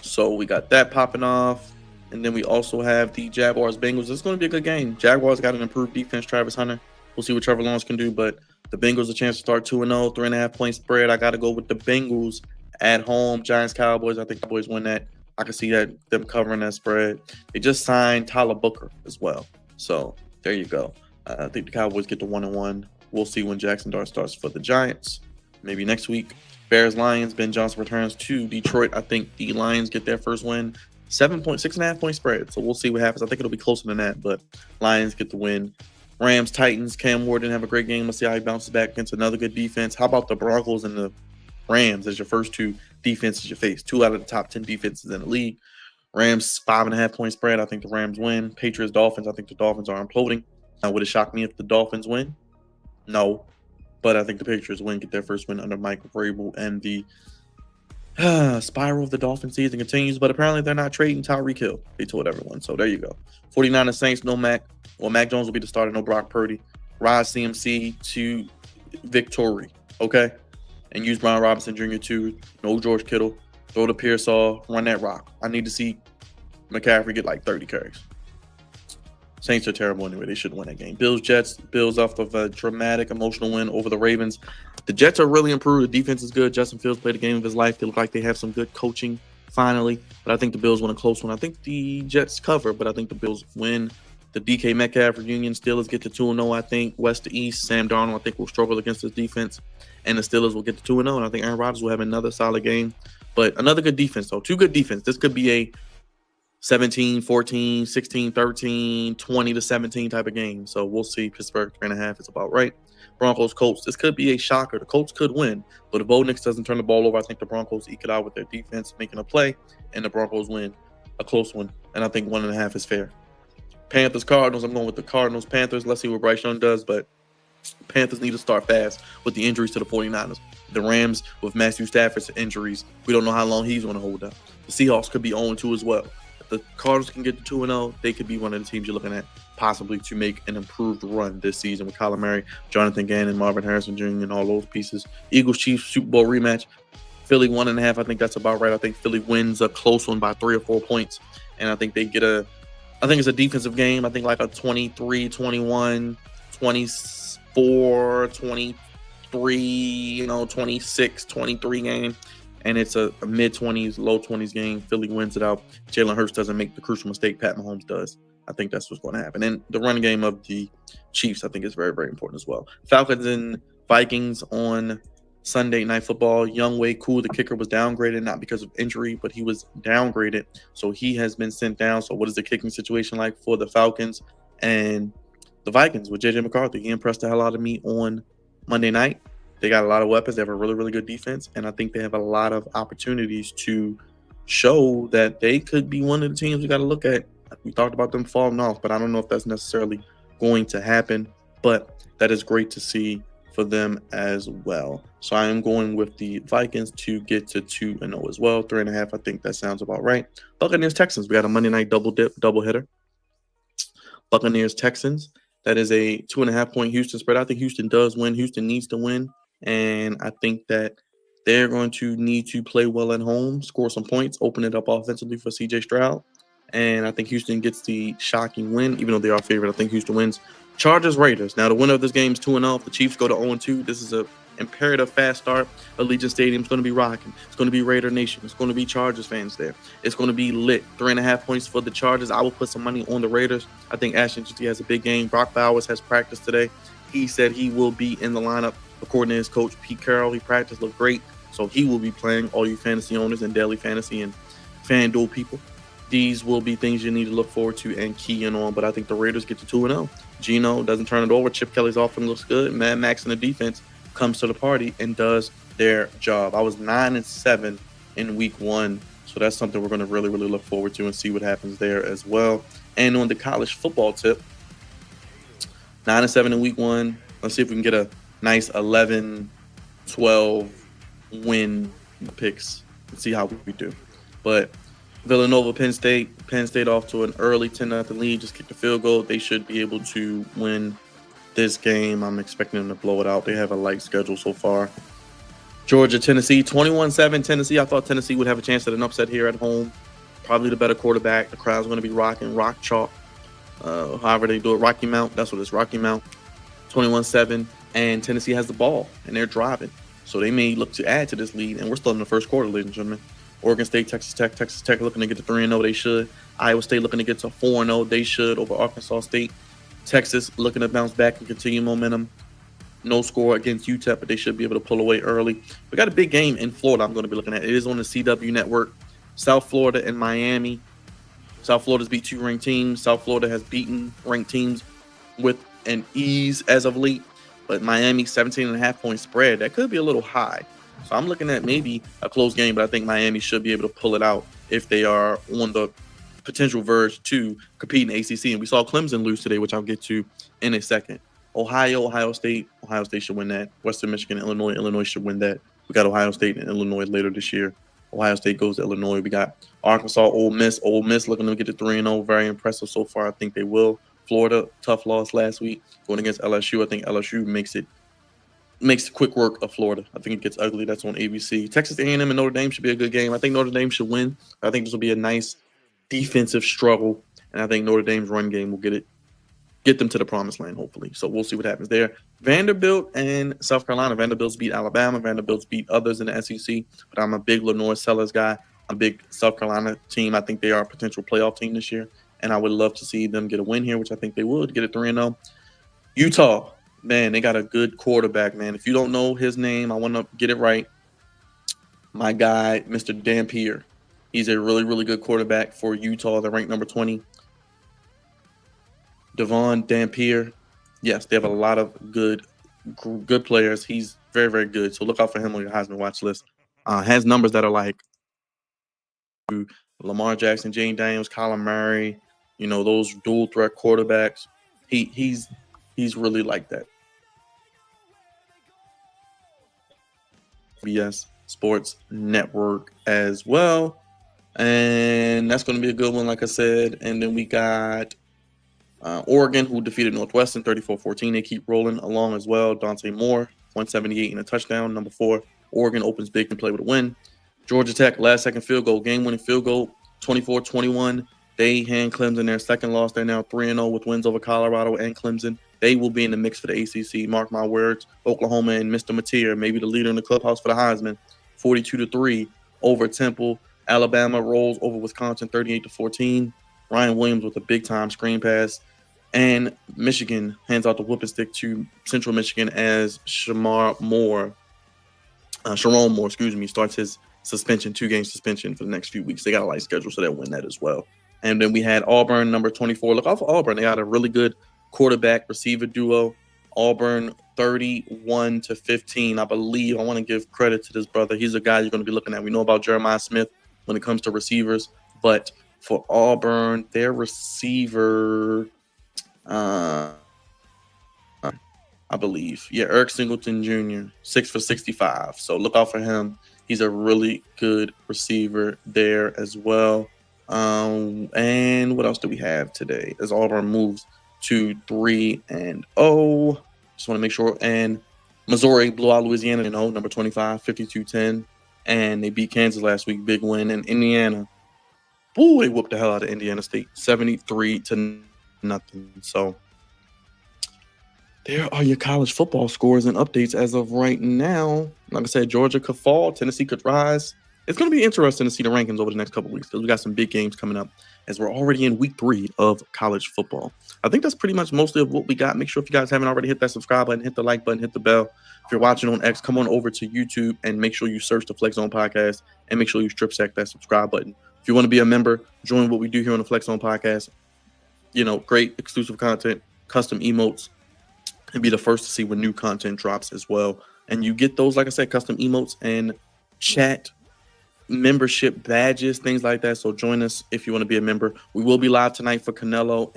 So we got that popping off. And then we also have the Jaguars Bengals. It's going to be a good game. Jaguars got an improved defense, Travis Hunter. We'll see what Trevor Lawrence can do, but the Bengals a chance to start 2-0, 3.5 point spread. I got to go with the Bengals at home. Giants Cowboys. I think the Cowboys win that. I can see that them covering that spread. They just signed Tyler Booker as well. So there you go. I think the Cowboys get the 1-1. We'll see when Jackson Dart starts for the Giants. Maybe next week. Bears Lions. Ben Johnson returns to Detroit. I think the Lions get their first win. 6.5 point spread. So we'll see what happens. I think it'll be closer than that, but Lions get the win. Rams Titans. Cam Ward didn't have a great game. Let's see how he bounces back against another good defense. How about the Broncos and the Rams as your first 2 defenses you face? 2 out of the top 10 defenses in the league. Rams 5.5 point spread. I think the Rams win. Patriots Dolphins. I think the Dolphins are imploding. Would it shock me if the Dolphins win? No. But I think the Patriots win, get their first win under Mike Vrabel, and the spiral of the Dolphin season continues. But apparently they're not trading Tyreek Hill. They told everyone. So there you go. 49ers Saints, no Mac. Well, Mac Jones will be the starter, no Brock Purdy. Ride CMC to victory, okay? And use Brian Robinson Jr. too. No George Kittle. Throw to Pearsall. Run that rock. I need to see McCaffrey get like 30 carries. Saints are terrible anyway. They should win that game. Bills, Jets. Bills off of a dramatic, emotional win over the Ravens. The Jets are really improved. The defense is good. Justin Fields played the game of his life. They look like they have some good coaching finally. But I think the Bills win a close one. I think the Jets cover, but I think the Bills win. The DK Metcalf reunion. Steelers get to 2-0, I think. West to East. Sam Darnold, I think, will struggle against this defense. And the Steelers will get to 2-0. And I think Aaron Rodgers will have another solid game. But another good defense, though. 2 good defense. This could be a 17-14, 16-13, 20-17 type of game. So we'll see. Pittsburgh 3.5 is about right. Broncos Colts. This could be a shocker. The Colts could win, but if Bo Nix doesn't turn the ball over, I think the Broncos eke it out with their defense making a play, and the Broncos win a close one. And I think 1.5 is fair. Panthers Cardinals. I'm going with the Cardinals Panthers. Let's see what Bryce Young does, but Panthers need to start fast with the injuries to the 49ers. The Rams with Matthew Stafford's injuries. We don't know how long he's going to hold up. The Seahawks could be 0-2 as well. The Cardinals can get to 2-0, they could be one of the teams you're looking at possibly to make an improved run this season with Kyler Murray, Jonathan Gannon, Marvin Harrison Jr., and all those pieces. Eagles Chiefs Super Bowl rematch. Philly 1.5. I think that's about right. I think Philly wins a close one by 3 or 4 points, and I think they get I think it's a defensive game. I think like a 23-21, 24-23, 26-23 game. And it's a mid-20s, low-20s game. Philly wins it out. Jalen Hurts doesn't make the crucial mistake Pat Mahomes does. I think that's what's going to happen. And the run game of the Chiefs, I think, is very, very important as well. Falcons and Vikings on Sunday Night Football. Younghoe Koo, the kicker, was downgraded, not because of injury, but he was downgraded. So he has been sent down. So what is the kicking situation like for the Falcons and the Vikings with J.J. McCarthy? He impressed the hell out of me on Monday night. They got a lot of weapons. They have a really, really good defense. And I think they have a lot of opportunities to show that they could be one of the teams we got to look at. We talked about them falling off, but I don't know if that's necessarily going to happen. But that is great to see for them as well. So I am going with the Vikings to get to 2-0 as well. 3.5, I think that sounds about right. Buccaneers Texans. We got a Monday night double hitter. Buccaneers Texans. That is a 2.5 point Houston spread. I think Houston does win. Houston needs to win. And I think that they're going to need to play well at home, score some points, open it up offensively for C.J. Stroud. And I think Houston gets the shocking win, even though they are favored. I think Houston wins. Chargers Raiders. Now, the winner of this game is 2-0. If the Chiefs go to 0-2, this is a imperative fast start. Allegiant Stadium is going to be rocking. It's going to be Raider Nation. It's going to be Chargers fans there. It's going to be lit. 3.5 points for the Chargers. I will put some money on the Raiders. I think Ashton G has a big game. Brock Bowers has practiced today. He said he will be in the lineup. According to his coach, Pete Carroll, he practiced, looked great. So he will be playing. All you fantasy owners and daily fantasy and FanDuel people, these will be things you need to look forward to and key in on. But I think the Raiders get to 2-0. Geno doesn't turn it over. Chip Kelly's offense looks good. Mad Max in the defense comes to the party and does their job. I was 9-7 in week 1. So that's something we're going to really, really look forward to and see what happens there as well. And on the college football tip, 9-7 in week 1. Let's see if we can get a nice 11-5 12 win picks and see how we do. But Villanova, Penn State off to an early 10-0 lead, just kicked the field goal. They should be able to win this game. I'm expecting them to blow it out. They have a light schedule so far. Georgia, Tennessee, 21-7. Tennessee, I thought Tennessee would have a chance at an upset here at home. Probably the better quarterback. The crowd's going to be rocking, rock chalk. However they do it, Rocky Mount. That's what it's, Rocky Mount. 21-7. And Tennessee has the ball, and they're driving. So they may look to add to this lead, and we're still in the first quarter, ladies and gentlemen. Oregon State, Texas Tech looking to get to 3-0. They should. Iowa State looking to get to 4-0. They should over Arkansas State. Texas looking to bounce back and continue momentum. No score against UTEP, but they should be able to pull away early. We got a big game in Florida I'm going to be looking at. It is on the CW network. South Florida and Miami. South Florida's beat 2 ranked teams. South Florida has beaten ranked teams with an ease as of late. But Miami, 17.5-point spread. That could be a little high. So I'm looking at maybe a close game, but I think Miami should be able to pull it out if they are on the potential verge to compete in ACC. And we saw Clemson lose today, which I'll get to in a second. Ohio State should win that. Western Michigan, Illinois should win that. We got Ohio State and Illinois later this year. Ohio State goes to Illinois. We got Arkansas, Ole Miss looking to get to 3-0. Very impressive so far. I think they will. Florida, tough loss last week. Going against LSU, I think LSU makes quick work of Florida. I think it gets ugly. That's on ABC. Texas A&M and Notre Dame should be a good game. I think Notre Dame should win. I think this will be a nice defensive struggle, and I think Notre Dame's run game will get them to the promised land, hopefully. So we'll see what happens there. Vanderbilt and South Carolina. Vanderbilt's beat Alabama. Vanderbilt's beat others in the SEC, but I'm a big Lenore Sellers guy. I'm a big South Carolina team. I think they are a potential playoff team this year, and I would love to see them get a win here, which I think they would, get it 3-0. Utah, man, they got a good quarterback, man. If you don't know his name, I want to get it right. My guy, Mr. Dampier. He's a really, really good quarterback for Utah. They're ranked number 20. Devon Dampier. Yes, they have a lot of good players. He's very, very good. So look out for him on your Heisman watch list. Has numbers that are like Lamar Jackson, Jane Daniels, Kyler Murray, those dual threat quarterbacks. He's really like that. CBS Sports Network as well. And that's going to be a good one, like I said. And then we got Oregon, who defeated Northwestern 34-14. They keep rolling along as well. Dante Moore, 178 and a touchdown. Number 4, Oregon opens big and play with a win. Georgia Tech, last-second field goal, game-winning field goal, 24-21. They hand Clemson their second loss. They're now 3-0 with wins over Colorado and Clemson. They will be in the mix for the ACC. Mark my words. Oklahoma and Mr. Mateer, maybe the leader in the clubhouse for the Heisman, 42-3 over Temple. Alabama rolls over Wisconsin 38-14. Ryan Williams with a big-time screen pass. And Michigan hands out the whooping stick to Central Michigan as Sharon Moore, starts his suspension, 2-game suspension for the next few weeks. They got a light schedule, so they'll win that as well. And then we had Auburn, number 24. Look out for Auburn. They got a really good quarterback receiver duo. Auburn 31-15. I believe I want to give credit to this brother. He's a guy you're going to be looking at. We know about Jeremiah Smith when it comes to receivers, but for Auburn, their receiver, I believe, Eric Singleton Jr., 6 for 65. So look out for him. He's a really good receiver there as well. And what else do we have today? As Auburn moves to 3-0, just want to make sure. And Missouri blew out Louisiana, number 25, 52-10. And they beat Kansas last week, big win. And Indiana, they whooped the hell out of Indiana State, 73-0. So there are your college football scores and updates as of right now. Like I said, Georgia could fall, Tennessee could rise. It's going to be interesting to see the rankings over the next couple of weeks because we got some big games coming up as we're already in week 3 of college football. I think that's pretty much mostly of what we got. Make sure if you guys haven't already, hit that subscribe button, hit the like button, hit the bell. If you're watching on X, come on over to YouTube and make sure you search the Flex Zone Podcast and make sure you strip sack that subscribe button. If you want to be a member, join what we do here on the Flex Zone Podcast. Great exclusive content, custom emotes, and be the first to see when new content drops as well. And you get those, like I said, custom emotes and chat membership badges, things like that. So join us if you want to be a member. We will be live tonight for Canelo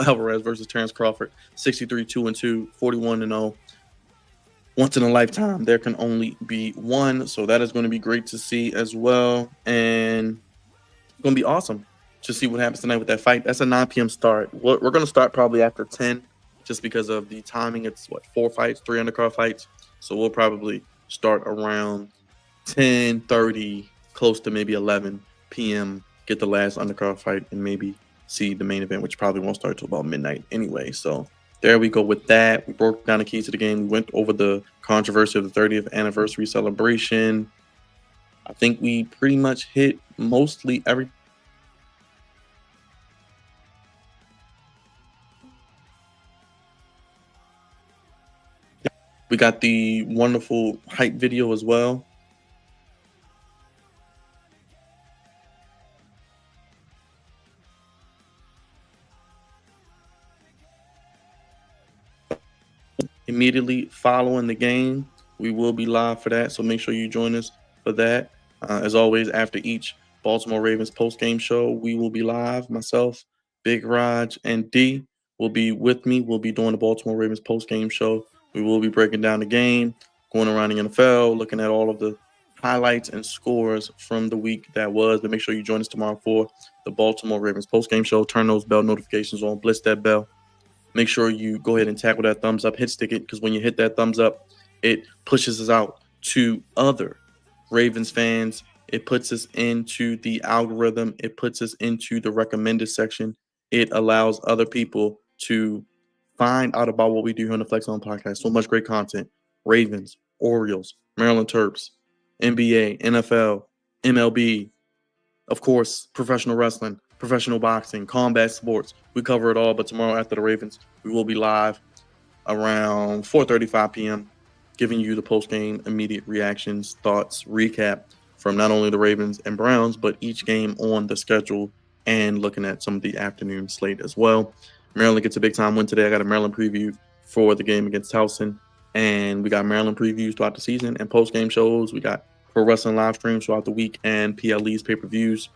Alvarez versus Terrence Crawford, 63-2-2, 41-0. once in a lifetime. There can only be one. So that is going to be great to see as well. And it's going to be awesome to see what happens tonight with that fight. That's a 9 p.m. start. We're going to start probably after 10 just because of the timing. It's 4 fights, 3 undercard fights. So we'll probably start around 10:30, close to maybe 11 p.m., get the last undercard fight, and maybe see the main event, which probably won't start till about midnight anyway. So there we go with that. We broke down the keys to the game. We went over the controversy of the 30th anniversary celebration. I think we pretty much hit mostly everything. We got the wonderful hype video as well. Immediately following the game, we will be live for that. So make sure you join us for that. As always, after each Baltimore Ravens post-game show, we will be live. Myself, Big Raj, and D will be with me. We'll be doing the Baltimore Ravens post-game show. We will be breaking down the game, going around the NFL, looking at all of the highlights and scores from the week that was. But make sure you join us tomorrow for the Baltimore Ravens post-game show. Turn those bell notifications on. Blitz that bell. Make sure you go ahead and tackle that thumbs up, hit stick it, because when you hit that thumbs up, it pushes us out to other Ravens fans. It puts us into the algorithm. It puts us into the recommended section. It allows other people to find out about what we do here on the Flex On podcast. So much great content. Ravens, Orioles, Maryland Terps, NBA, NFL, MLB, of course, professional wrestling, professional boxing, combat sports. We cover it all. But tomorrow after the Ravens, we will be live around 4:35 p.m., giving you the post-game immediate reactions, thoughts, recap from not only the Ravens and Browns, but each game on the schedule and looking at some of the afternoon slate as well. Maryland gets a big-time win today. I got a Maryland preview for the game against Towson, and we got Maryland previews throughout the season and post-game shows. We got pro wrestling live streams throughout the week and PLE's pay-per-views.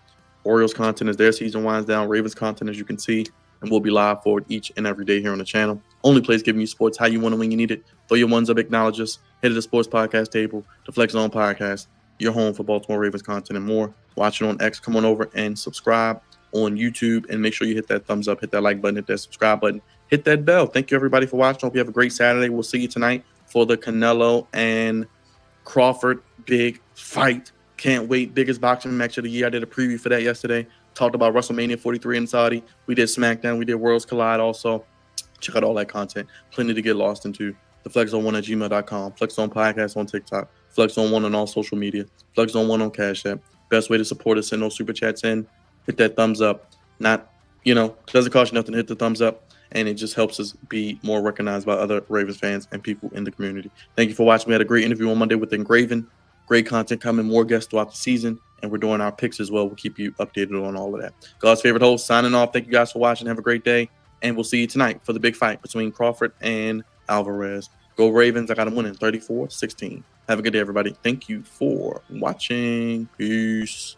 Orioles content as their season winds down. Ravens content, as you can see, and we'll be live for it each and every day here on the channel. Only place giving you sports how you want it when you need it. Throw your ones up, acknowledge us. Head to the sports podcast table, the Flex Zone podcast, your home for Baltimore Ravens content and more. Watch it on X. Come on over and subscribe on YouTube, and make sure you hit that thumbs up, hit that like button, hit that subscribe button, hit that bell. Thank you, everybody, for watching. Hope you have a great Saturday. We'll see you tonight for the Canelo and Crawford big fight. Can't wait. Biggest boxing match of the year. I did a preview for that yesterday. Talked about WrestleMania 43 in Saudi. We did SmackDown. We did Worlds Collide also. Check out all that content. Plenty to get lost into. The FlexZone1@gmail.com. FlexZone Podcast on TikTok. FlexZone1 on all social media. FlexZone1 on Cash App. Best way to support us, send those super chats in. Hit that thumbs up. Not, doesn't cost you nothing to hit the thumbs up. And it just helps us be more recognized by other Ravens fans and people in the community. Thank you for watching. We had a great interview on Monday with Engraven. Great content coming, more guests throughout the season, and we're doing our picks as well. We'll keep you updated on all of that. God's favorite host, signing off. Thank you guys for watching. Have a great day, and we'll see you tonight for the big fight between Crawford and Alvarez. Go Ravens. I got them winning 34-16. Have a good day, everybody. Thank you for watching. Peace.